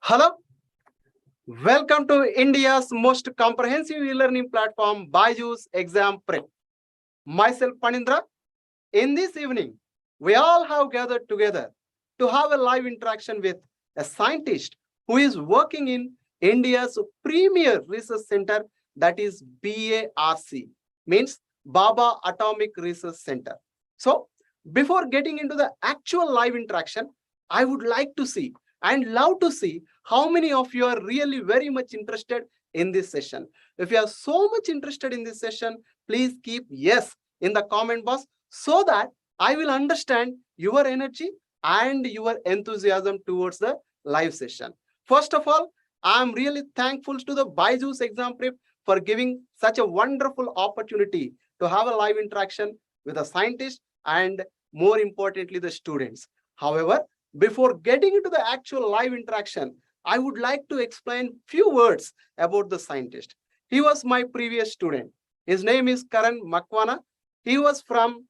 Hello, welcome to India's most comprehensive e-learning platform, BYJU'S Exam Prep. Myself, Phanindra. In this evening, we all have gathered together to have a live interaction with a scientist who is working in India's premier research center, that is BARC, means Baba Atomic Research Center. So, before getting into the actual live interaction, I would like to see and love to see how many of you are really very much interested in this session. If you are so much interested in this session, please keep yes in the comment box so that I will understand your energy and your enthusiasm towards the live session. First of all, I am really thankful to the BYJU'S Exam Prep for giving such a wonderful opportunity to have a live interaction with a scientist and more importantly, the students. However, before getting into the actual live interaction, I would like to explain few words about the scientist. He was my previous student. His name is Karan Mayank. He was from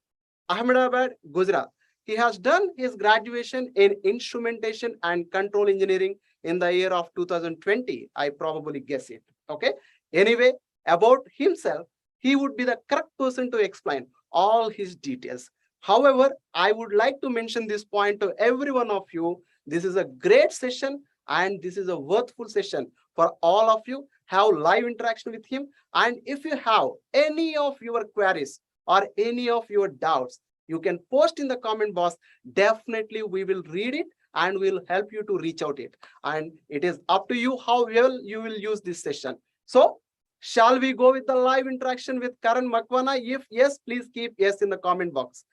Ahmedabad, Gujarat. He has done his graduation in instrumentation and control engineering in the year of 2020. I probably guess it. Okay. Anyway, about himself, he would be the correct person to explain all his details. However, I would like to mention this point to every one of you. This is a great session and this is a worthful session for all of you. Have live interaction with him. And if you have any of your queries or any of your doubts, you can post in the comment box. Definitely we will read it and we'll help you to reach out it. And it is up to you how well you will use this session. So shall we go with the live interaction with Karan Makhwana? If yes, please keep yes in the comment box.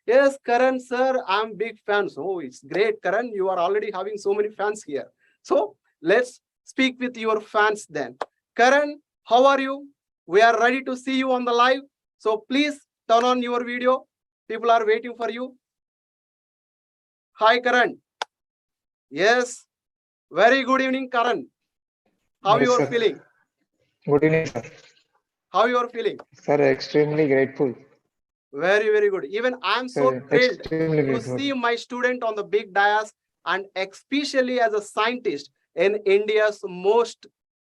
Yes, Karan sir, I'm big fan. So it's great, Karan. You are already having so many fans here. So let's speak with your fans then. Karan, how are you? We are ready to see you on the live. So please turn on your video. People are waiting for you. Hi, Karan. Yes. Very good evening, Karan. How you are feeling? Good evening, sir. How you are feeling? Sir, extremely grateful. Very, very good. Even I am so thrilled to see my student on the big dais and especially as a scientist in India's most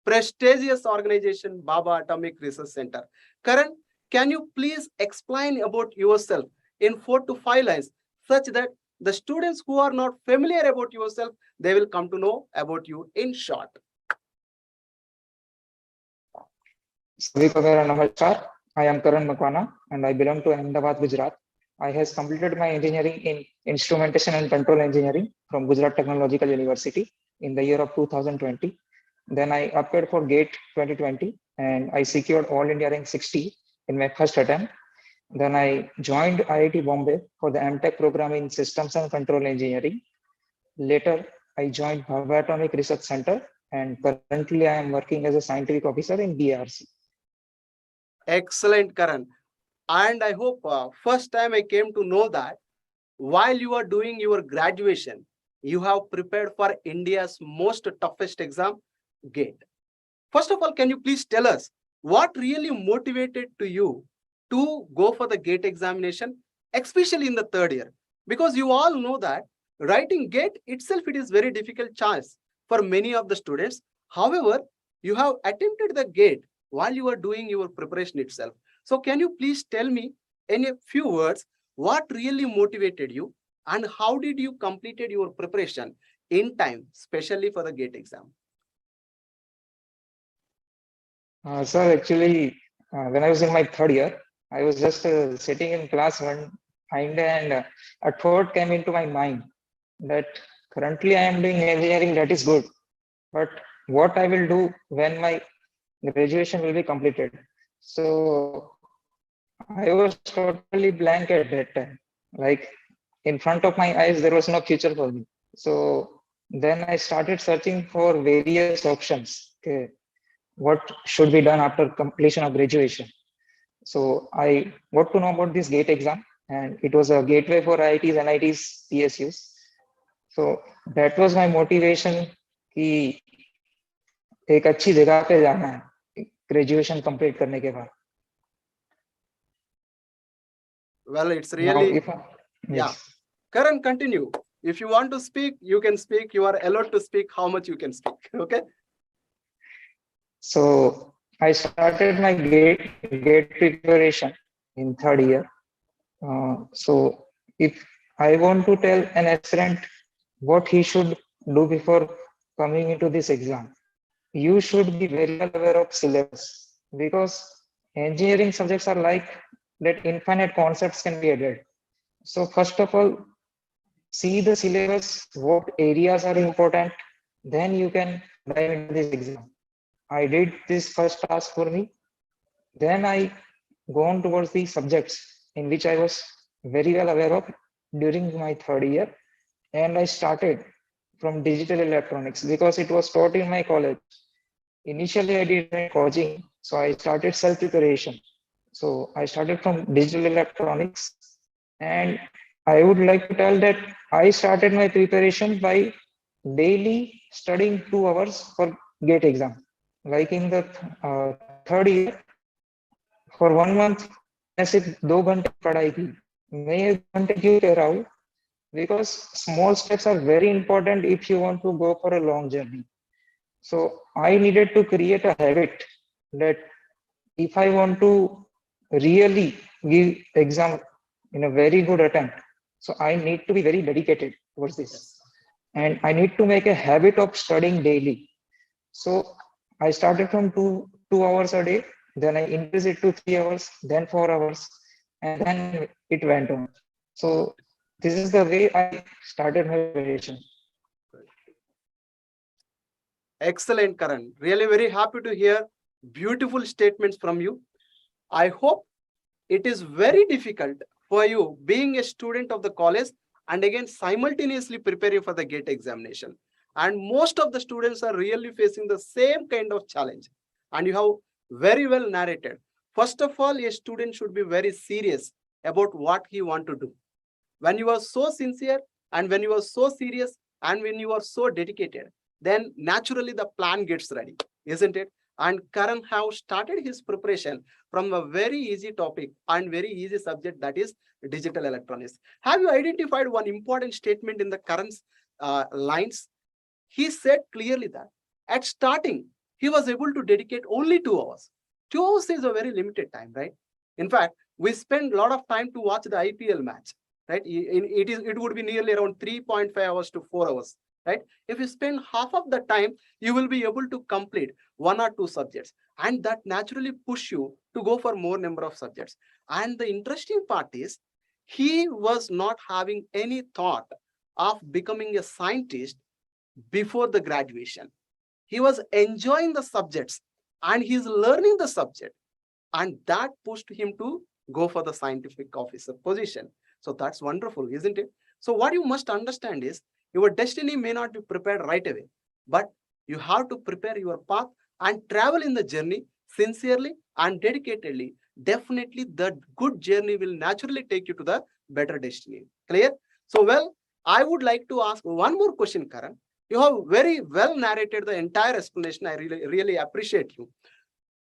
prestigious organization, Baba Atomic Research Center. Karan, can you please explain about yourself in 4 to 5 lines such that the students who are not familiar about yourself, they will come to know about you in short. सभी को मेरा नमस्कार. I am Karan Makhwana and I belong to Ahmedabad, Gujarat. I has completed my engineering in instrumentation and control engineering from Gujarat Technological University in the year of 2020. Then I applied for GATE 2020 and I secured All India rank 60 in my first attempt. Then I joined IIT Bombay for the MTech program in Systems and Control Engineering. Later, I joined Baba Atomic Research Center and currently I am working as a scientific officer in BRC. Excellent, Karan. And I hope first time I came to know that while you are doing your graduation, you have prepared for India's most toughest exam, GATE. First of all, can you please tell us what really motivated to you to go for the GATE examination, especially in the third year? Because you all know that writing GATE itself, it is very difficult chance for many of the students. However, you have attempted the GATE while you are doing your preparation itself. So can you please tell me in a few words what really motivated you and how did you completed your preparation in time, especially for the GATE exam? Sir, actually, when I was in my third year, I was just sitting in class one fine day and a thought came into my mind that currently I am doing engineering, that is good. But what I will do when my graduation will be completed? So I was totally blank at that time. Like in front of my eyes, there was no future for me. So then I started searching for various options. Okay, what should be done after completion of graduation? So I got to know about this GATE exam, and it was a gateway for IITs, NITs, PSUs. So that was my motivation कि एक अच्छी जगह पे जाना है graduation complete करने के बाद. Well, it's really Now, yeah. Karan, continue. If you want to speak, you can speak. You are allowed to speak how much you can speak. Okay. So I started my gate preparation in third year. So if I want to tell an aspirant what he should do before coming into this exam, you should be very well aware of syllabus, because engineering subjects are like that infinite concepts can be added. So first of all, see the syllabus, what areas are important, then you can dive into this exam. I did this first task for me. Then I go on towards the subjects in which I was very well aware of during my third year. And I started from digital electronics because it was taught in my college. Initially, I did coaching, so I started self preparation. So I started from digital electronics, and I would like to tell that I started my preparation by daily studying 2 hours for GATE exam. Like in the third year, for 1 month, मैंने सिर्फ 2 घंटे पढ़ाई की. मैं ये 2 घंटे क्यों कह रहा हूँ? Because small steps are very important if you want to go for a long journey. So I needed to create a habit that if I want to really give exam in a very good attempt, so I need to be very dedicated towards this. And I need to make a habit of studying daily. So I started from two hours a day, then I increased it to 3 hours, then 4 hours, and then it went on. So this is the way I started my preparation. Excellent, Karan. Really very happy to hear beautiful statements from you. I hope it is very difficult for you being a student of the college and again simultaneously preparing for the GATE examination. And most of the students are really facing the same kind of challenge. And you have very well narrated. First of all, a student should be very serious about what he want to do. When you are so sincere and when you are so serious and when you are so dedicated, then naturally the plan gets ready, isn't it? And Karan have started his preparation from a very easy topic and very easy subject, that is digital electronics. Have you identified one important statement in the Karan's lines? He said clearly that at starting, he was able to dedicate only 2 hours. 2 hours is a very limited time, right? In fact, we spend a lot of time to watch the IPL match, right? It would be nearly around 3.5 hours to 4 hours, right? If you spend half of the time, you will be able to complete 1 or 2 subjects, and that naturally push you to go for more number of subjects. And the interesting part is, he was not having any thought of becoming a scientist before the graduation. He was enjoying the subjects and he's learning the subject, and that pushed him to go for the scientific officer position. So that's wonderful, isn't it? So what you must understand is, your destiny may not be prepared right away, but you have to prepare your path and travel in the journey sincerely and dedicatedly. Definitely the good journey will naturally take you to the better destiny. Clear? So well, I would like to ask one more question, Karan. You have very well narrated the entire explanation. I really appreciate you.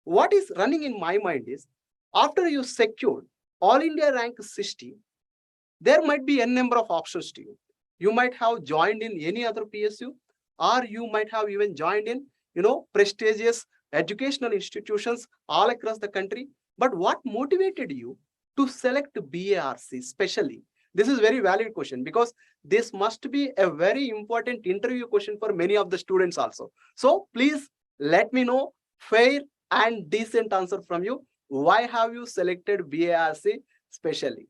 What is running in my mind is, after you secured all India rank 60, there might be a number of options to you. You might have joined in any other PSU, or you might have even joined in, prestigious educational institutions all across the country. But what motivated you to select BARC specially? This is very valid question, because this must be a very important interview question for many of the students also. So please let me know fair and decent answer from you. Why have you selected BARC specially?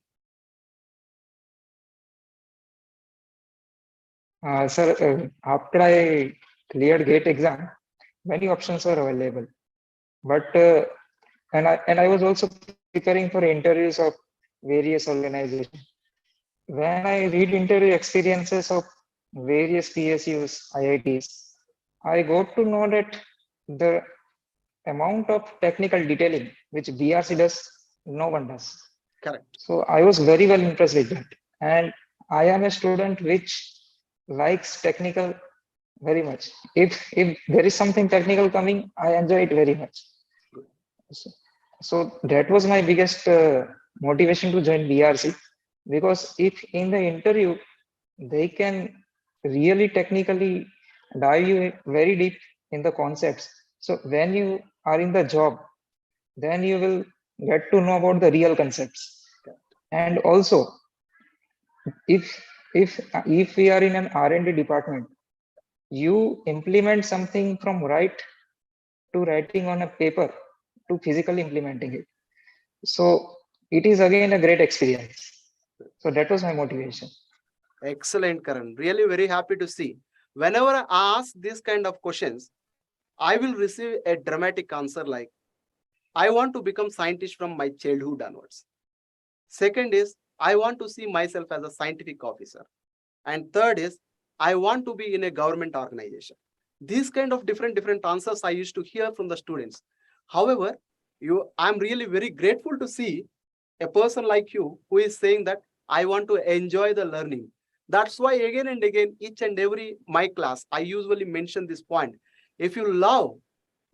Sir, after I cleared GATE exam, many options were available. But and I was also preparing for interviews of various organizations. When I read interview experiences of various PSUs, IITs, I got to know that the amount of technical detailing which BRC does, no one does. Correct. So I was very well impressed with that. And I am a student which likes technical very much. If there is something technical coming, I enjoy it very much. So that was my biggest motivation to join BRC, because if in the interview they can really technically dive you very deep in the concepts. So when you are in the job, then you will get to know about the real concepts. And also, if if we are in an R&D department, you implement something from right to writing on a paper to physically implementing it. So it is again a great experience. So that was my motivation. Excellent, Karan. Really very happy to see. Whenever I ask this kind of questions, I will receive a dramatic answer like, I want to become scientist from my childhood onwards. Second is, I want to see myself as a scientific officer. And third is, I want to be in a government organization. These kind of different answers I used to hear from the students. However, I'm really very grateful to see a person like you who is saying that I want to enjoy the learning. That's why again and again, each and every my class, I usually mention this point. If you love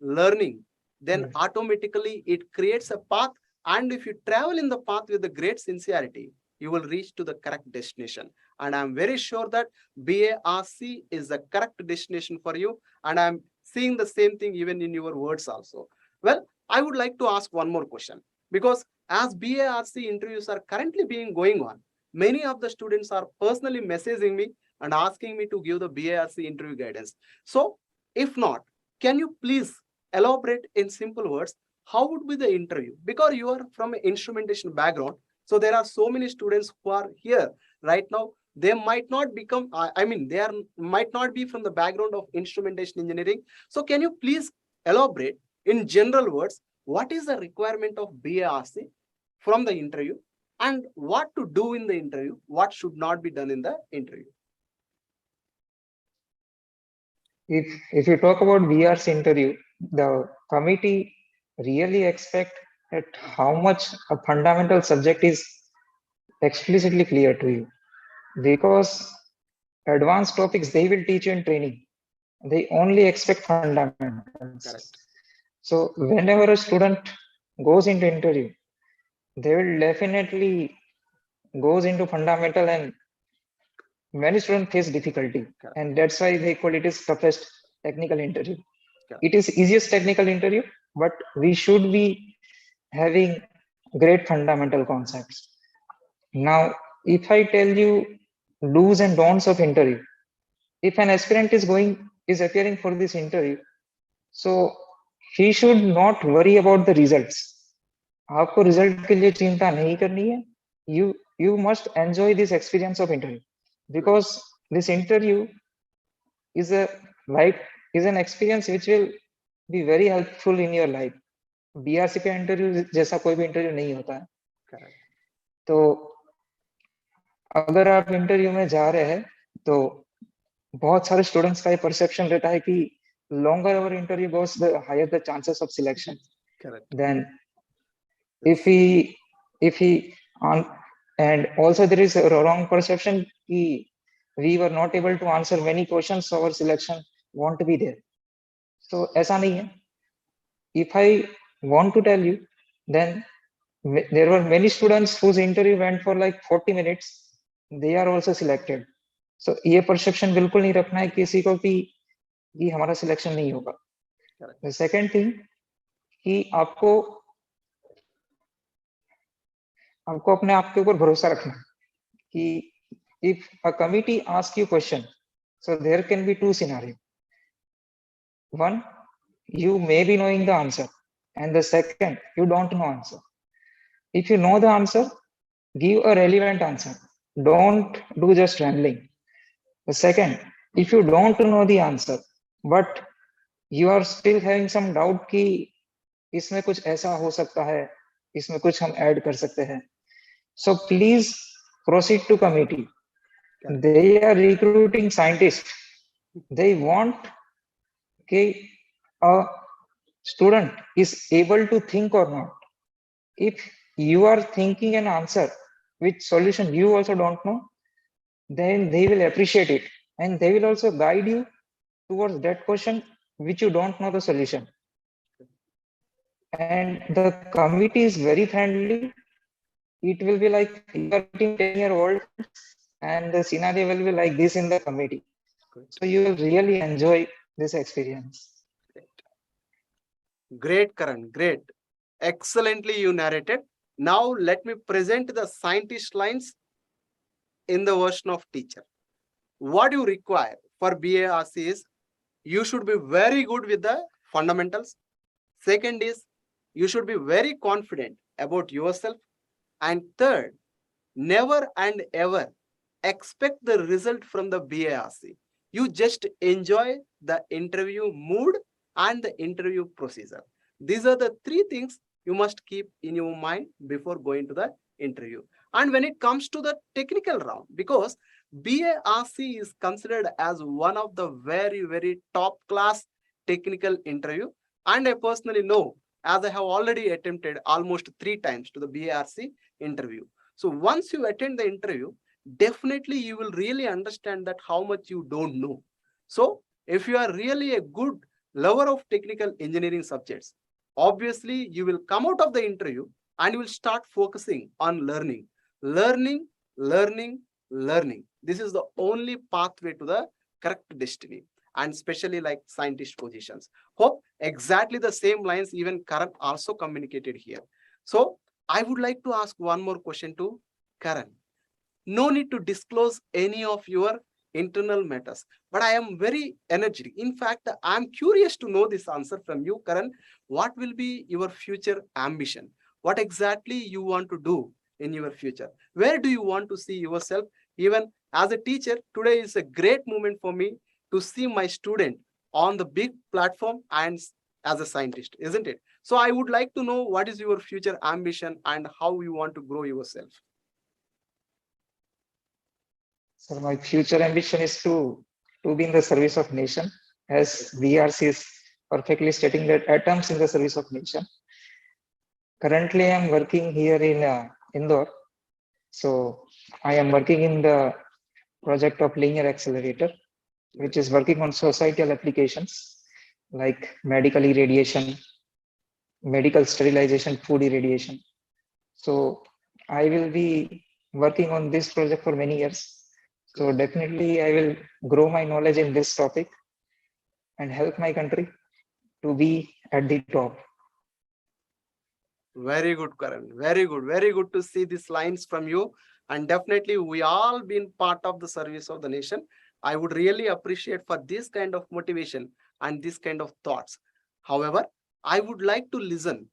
learning, then automatically it creates a path. And if you travel in the path with the great sincerity, you will reach to the correct destination. And I'm very sure that BARC is the correct destination for you. And I'm seeing the same thing even in your words also. Well, I would like to ask one more question, because as BARC interviews are currently being going on, many of the students are personally messaging me and asking me to give the BARC interview guidance. So if not, can you please elaborate in simple words, how would be the interview? Because you are from an instrumentation background, so there are so many students who are here right now. They might not become, they might not be from the background of instrumentation engineering. So can you please elaborate in general words, what is the requirement of BARC from the interview and what to do in the interview, what should not be done in the interview? If you talk about BR's interview, the committee really expect that how much a fundamental subject is explicitly clear to you, because advanced topics they will teach you in training. They only expect fundamentals. Correct. So whenever a student goes into interview, they will definitely goes into fundamental, and many students face difficulty. Correct. And that's why they call it is toughest technical interview. Correct. It is easiest technical interview, but we should be having great fundamental concepts. Now, if I tell you do's and don'ts of interview, if an aspirant is appearing for this interview, so he should not worry about the results. आपको result के लिए चिंता नहीं करनी है. You must enjoy this experience of interview, because this interview is an experience which will be very helpful in your life. BRC का interview जैसा कोई भी इंटरव्यू नहीं होता है. Correct. तो अगर आप इंटरव्यू में जा रहे हैं, तो बहुत सारे स्टूडेंट्स का ये परसेप्शन रहता है कि longer our interview goes, the higher the chances of selection. Correct. Then if he and also there is a wrong perception कि we were not able to answer many questions, so our selection won't be there. So ऐसा नहीं है. If I want to tell you, then there were many students whose interview went for like 40 minutes. They are also selected. So ये perception बिल्कुल नहीं रखना है किसी को कि हमारा सिलेक्शन नहीं होगा. The second thing कि आपको अपने आप के ऊपर भरोसा रखना कि if a committee asks you question, so there can be two scenarios. One, you may be knowing the answer, and the second, you don't know answer. If you know the answer, give a relevant answer. Don't do just rambling. The second, if you don't know the answer, but you are still having some doubt कि इसमें कुछ ऐसा हो सकता है, इसमें कुछ हम ऐड कर सकते हैं, so please proceed to committee. They are recruiting scientists. They want a student is able to think or not. If you are thinking an answer which solution you also don't know, then they will appreciate it, and they will also guide you towards that question which you don't know the solution. And the committee is very friendly. It will be like you are meeting 10-year-old and the scenario will be like this in the committee. Great. So you will really enjoy this experience. Great, Karan. Great. Excellently you narrated. Now let me present the scientist lines in the version of teacher. What you require for BARC is you should be very good with the fundamentals. Second is you should be very confident about yourself. And third, never and ever expect the result from the BARC. You just enjoy the interview mood and the interview procedure. These are the three things you must keep in your mind before going to the interview. And when it comes to the technical round, because BARC is considered as one of the very, very top class technical interview. And I personally know, as I have already attempted almost 3 times to the BARC interview. So once you attend the interview, definitely you will really understand that how much you don't know. So if you are really a good lover of technical engineering subjects, obviously you will come out of the interview and you will start focusing on learning. Learning, learning, learning. This is the only pathway to the correct destiny, and especially like scientist positions. Hope exactly the same lines even Karan also communicated here. So I would like to ask one more question to Karan. No need to disclose any of your internal matters, but I am very energetic. In fact, I'm curious to know this answer from you, Karan. What will be your future ambition? What exactly you want to do in your future? Where do you want to see yourself? Even as a teacher, today is a great moment for me to see my student on the big platform and as a scientist, isn't it? So I would like to know what is your future ambition and how you want to grow yourself. So my future ambition is to be in the service of nation, as BRC is perfectly stating that atoms in the service of nation. Currently, I am working here in Indore. So I am working in the project of linear accelerator, which is working on societal applications like medical irradiation, medical sterilization, food irradiation. So I will be working on this project for many years. So definitely I will grow my knowledge in this topic and help my country to be at the top. Very good, Karan. Very good. Very good to see these lines from you. And definitely, we all been part of the service of the nation. I would really appreciate for this kind of motivation and this kind of thoughts. However, I would like to listen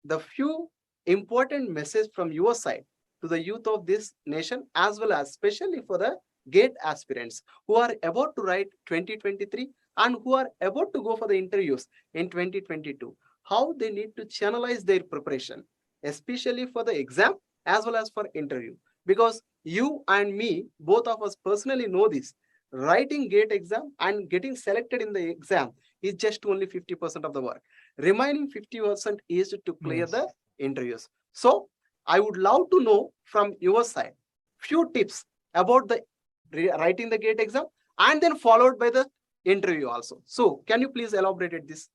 the few important message from your side to the youth of this nation, as well as especially for the GATE aspirants who are about to write 2023 and who are about to go for the interviews in 2022. How they need to channelize their preparation, especially for the exam as well as for interview. Because you and me, both of us personally know this. Writing GATE exam and getting selected in the exam is just only 50% of the work. Remaining 50% is to clear the interviews. So I would love to know from your side few tips about the writing the GATE exam and then followed by the interview also. So can you please elaborate this?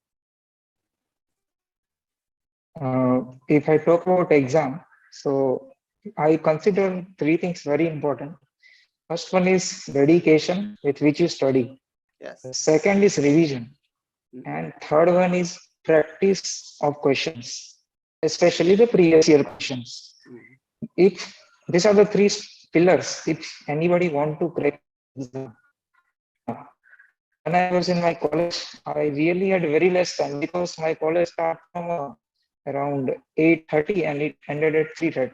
If I talk about exam, so I consider three things very important. First one is dedication with which you study. Yes. The second is revision. And third one is practice of questions, especially the previous year questions. If these are the three pillars, if anybody want to crack exam. When I was in my college, I really had very less time because my college started from around 8:30 and it ended at 3:30.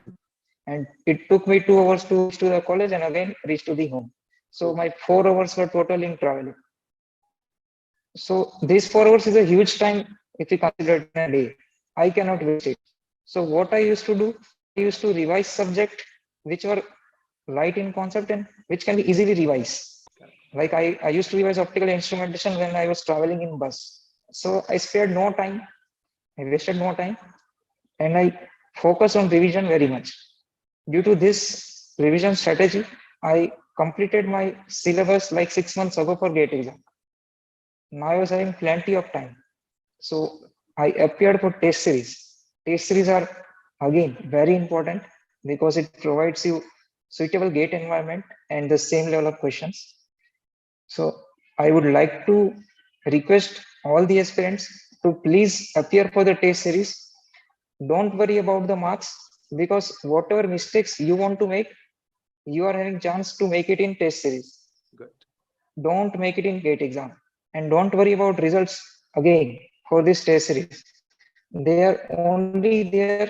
And it took me 2 hours to reach to the college and again reach to the home. So my 4 hours were total in traveling. So these 4 hours is a huge time if you consider it in a day. I cannot waste it. So what I used to do, I used to revise subject which were light in concept and which can be easily revised. Like I used to revise optical instrumentation when I was traveling in bus. So I spared no time, I wasted no time, and I focused on revision very much. Due to this revision strategy, I completed my syllabus like 6 months ago for GATE exam. Now I was having plenty of time. So I appeared for test series. Test series are again very important because it provides you suitable gate environment and the same level of questions. So I would like to request all the aspirants to please appear for the test series. Don't worry about the marks, because whatever mistakes you want to make, you are having chance to make it in test series. Good. Don't make it in gate exam, and don't worry about results again for this test series. They are only there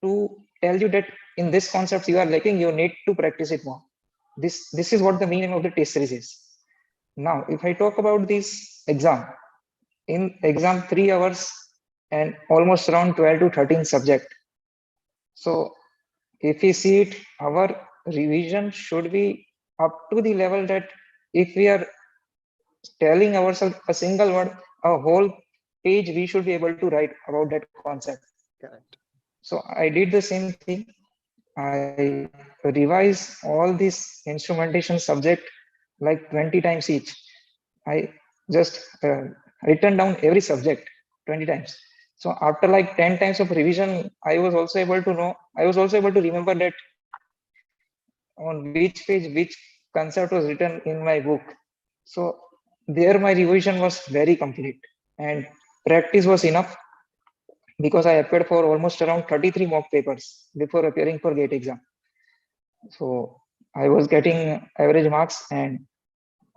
to tell you that in this concepts you are lacking, you need to practice it more. This is what the meaning of the test series is. Now if I talk about this exam, in exam 3 hours and almost around 12 to 13 subject. So if we see it, our revision should be up to the level that if we are telling ourselves a single word, a whole page we should be able to write about that concept. Correct. So I did the same thing. I revised all these instrumentation subject like 20 times each. I just written down every subject 20 times. So after like 10 times of revision, I was also able to know, I was also able to remember that on which page which concept was written in my book. So there my revision was very complete, and practice was enough, because I appeared for almost around 33 mock papers before appearing for gate exam. So I was getting average marks, and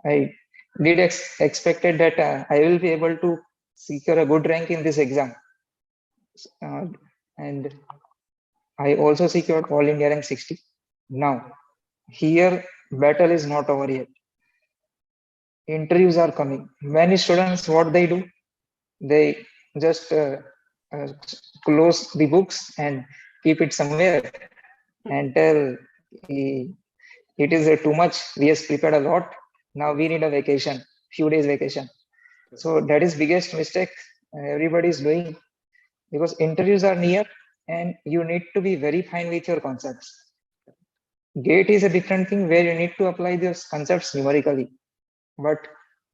I did expected that I will be able to secure a good rank in this exam. Uh, and I also secured all India rank 60. Now here battle is not over yet. Interviews are coming. Many students, what they do, they just uh, close the books and keep it somewhere and tell, "Eh, it is too much, we have prepared a lot, now we need a vacation, few days vacation." So that is biggest mistake everybody is doing, because interviews are near and you need to be very fine with your concepts. Gate is a different thing where you need to apply those concepts numerically, but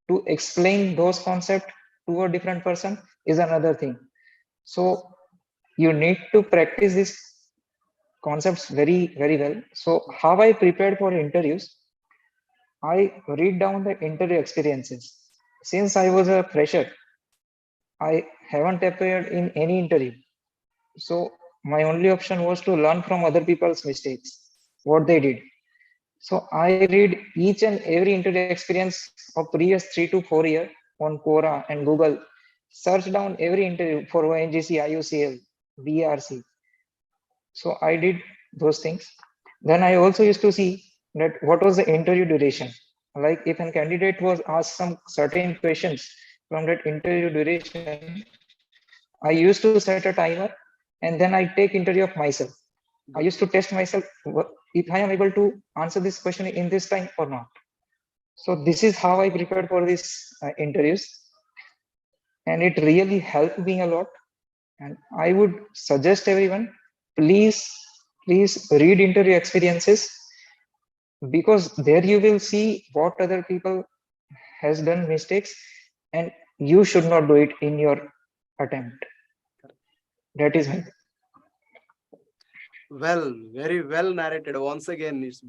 to explain those concepts to a different person is another thing. So you need to practice these concepts very well. So how I prepared for interviews, I read down the interview experiences. Since I was a fresher, I haven't appeared in any interview, so my only option was to learn from other people's mistakes, what they did. So I read each and every interview experience of previous 3 to 4 years on Quora and Google. Search down every interview for ONGC, IUCL, BRC. So I did those things. Then I also used to see that what was the interview duration. Like if a candidate was asked some certain questions from that interview duration, I used to set a timer, and then I take interview of myself. I used to test myself if I am able to answer this question in this time or not. So this is how I prepared for these interviews, and it really helped me a lot. And I would suggest everyone, please read interview experiences, because there you will see what other people has done mistakes, and you should not do it in your attempt. That is my. Well, very well narrated. Once again, it's,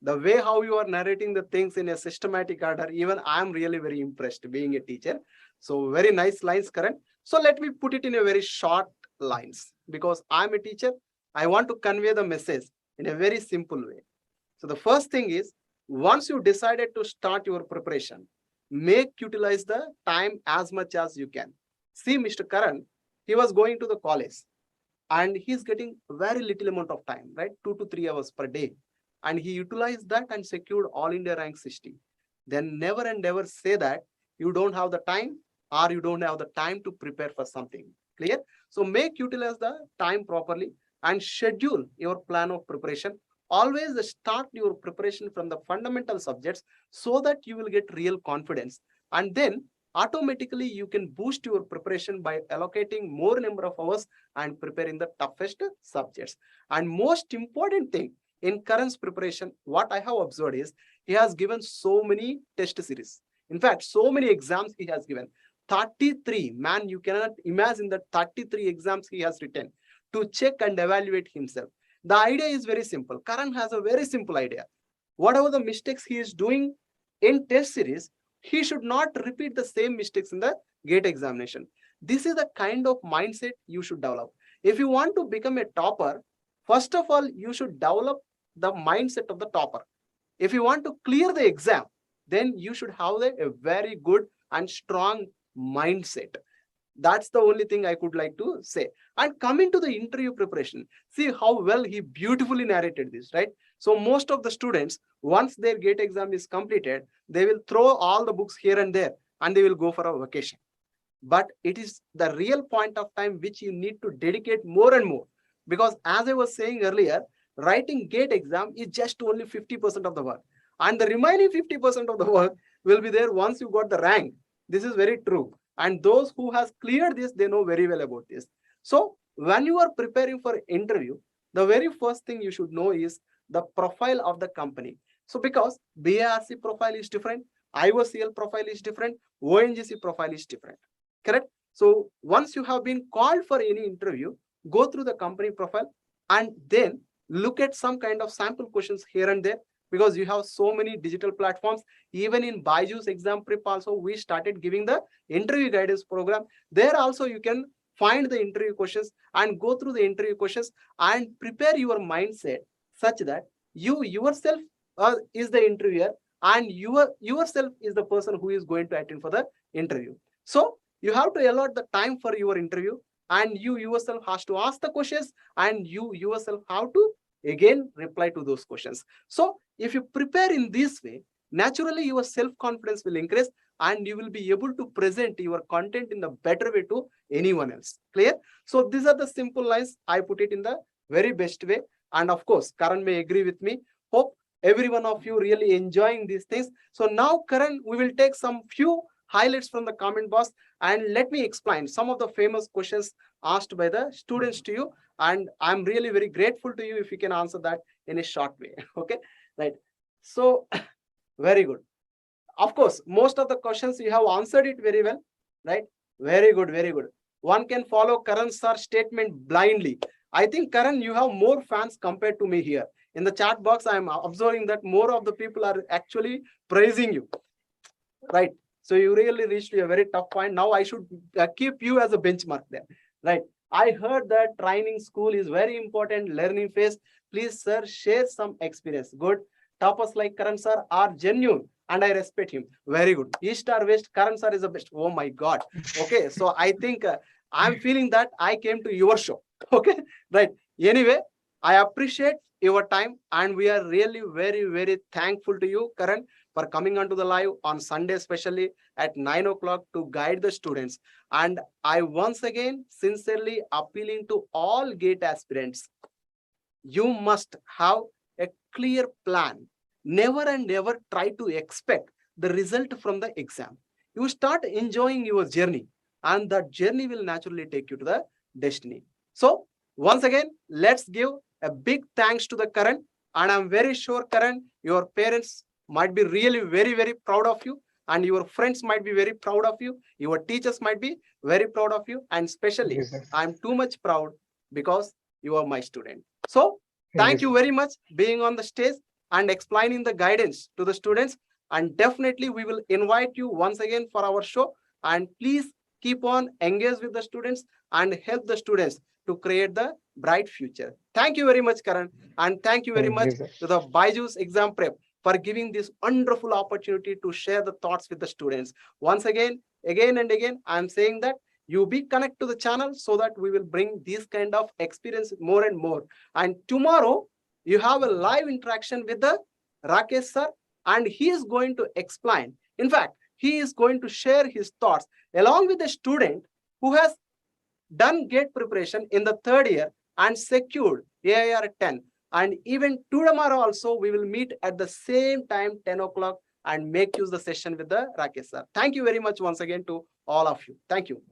the way how you are narrating the things in a systematic order, even I'm really very impressed being a teacher. So very nice lines, Karan. So let me put it in a very short lines, because I'm a teacher. I want to convey the message in a very simple way. So the first thing is, once you decided to start your preparation, utilize the time as much as you can. See, Mr. Karan, he was going to the college, and he's getting very little amount of time, right? 2 to 3 hours per day. And he utilized that and secured all India rank 60. Then never and never say that you don't have the time, or you don't have the time to prepare for something. Clear? So utilize the time properly and schedule your plan of preparation. Always start your preparation from the fundamental subjects, so that you will get real confidence. And then automatically you can boost your preparation by allocating more number of hours and preparing the toughest subjects. And most important thing in Karan's preparation, what I have observed is, he has given so many test series. In fact, so many exams he has given. 33, man, you cannot imagine that 33 exams he has written to check and evaluate himself. The idea is very simple. Karan has a very simple idea. Whatever the mistakes he is doing in test series, he should not repeat the same mistakes in the GATE examination. This is the kind of mindset you should develop. If you want to become a topper, first of all, you should develop the mindset of the topper. If you want to clear the exam, then you should have a very good and strong mindset. That's the only thing I could like to say. And coming to the interview preparation, see how well he beautifully narrated this, right? So most of the students, once their GATE exam is completed, they will throw all the books here and there and they will go for a vacation. But it is the real point of time which you need to dedicate more and more. Because as I was saying earlier, writing GATE exam is just only 50% of the work. And the remaining 50% of the work will be there once you got the rank. This is very true. And those who has cleared this, they know very well about this. So when you are preparing for interview, the very first thing you should know is the profile of the company. So because BARC profile is different, IOCL profile is different, ONGC profile is different. Correct? So once you have been called for any interview, go through the company profile and then look at some kind of sample questions here and there, because you have so many digital platforms. Even in BYJU'S Exam Prep also, we started giving the interview guidance program. There also you can find the interview questions and go through the interview questions and prepare your mindset such that you yourself is the interviewer and yourself is the person who is going to attend for the interview. So you have to allot the time for your interview, and you yourself has to ask the questions and you yourself have to again reply to those questions. So if you prepare in this way, naturally your self-confidence will increase and you will be able to present your content in the better way to anyone else. Clear? So these are the simple lines. I put it in the very best way. And of course, Karan may agree with me. Hope every one of you really enjoying these things. So now, Karan, we will take some few highlights from the comment box and let me explain some of the famous questions asked by the students to you. And I'm really very grateful to you if you can answer that in a short way. Okay, right. So very good. Of course, most of the questions you have answered it very well, right? Very good, very good. One can follow Karan Sir's statement blindly. I think, Karan, you have more fans compared to me here. In the chat box, I'm observing that more of the people are actually praising you, right? So you really reached a very tough point. Now I should keep you as a benchmark there, right? I heard that training school is very important learning phase. Please, sir, share some experience. Good. Toppers like Karan sir are genuine and I respect him. Very good. East or West, Karan sir is the best. Oh my God. Okay. So I think I'm feeling that I came to your show. Okay. Right. Anyway, I appreciate your time and we are really very, very thankful to you, Karan, for coming onto the live on Sunday, especially at 9 o'clock to guide the students. And I once again sincerely appealing to all GATE aspirants. You must have a clear plan. Never and never try to expect the result from the exam. You start enjoying your journey and that journey will naturally take you to the destiny. So once again, let's give a big thanks to the Karan. And I'm very sure, Karan, your parents might be really very, very proud of you. And your friends might be very proud of you. Your teachers might be very proud of you. And especially, Yes, sir. I'm too much proud because you are my student. So thank you very much being on the stage and explaining the guidance to the students. And definitely we will invite you once again for our show. And please keep on engaged with the students and help the students to create the bright future. Thank you very much, Karan. And thank you very Thank much you, sir. to the BYJU'S Exam Prep for giving this wonderful opportunity to share the thoughts with the students. Once again and again, I'm saying that you be connected to the channel so that we will bring this kind of experience more and more. And tomorrow, you have a live interaction with the Rakesh sir, and he is going to explain. In fact, he is going to share his thoughts along with the student who has done GATE preparation in the third year and secured AIR 10. And even tomorrow also, we will meet at the same time, 10 o'clock, and make use the session with the Rakesh sir. Thank you very much once again to all of you. Thank you.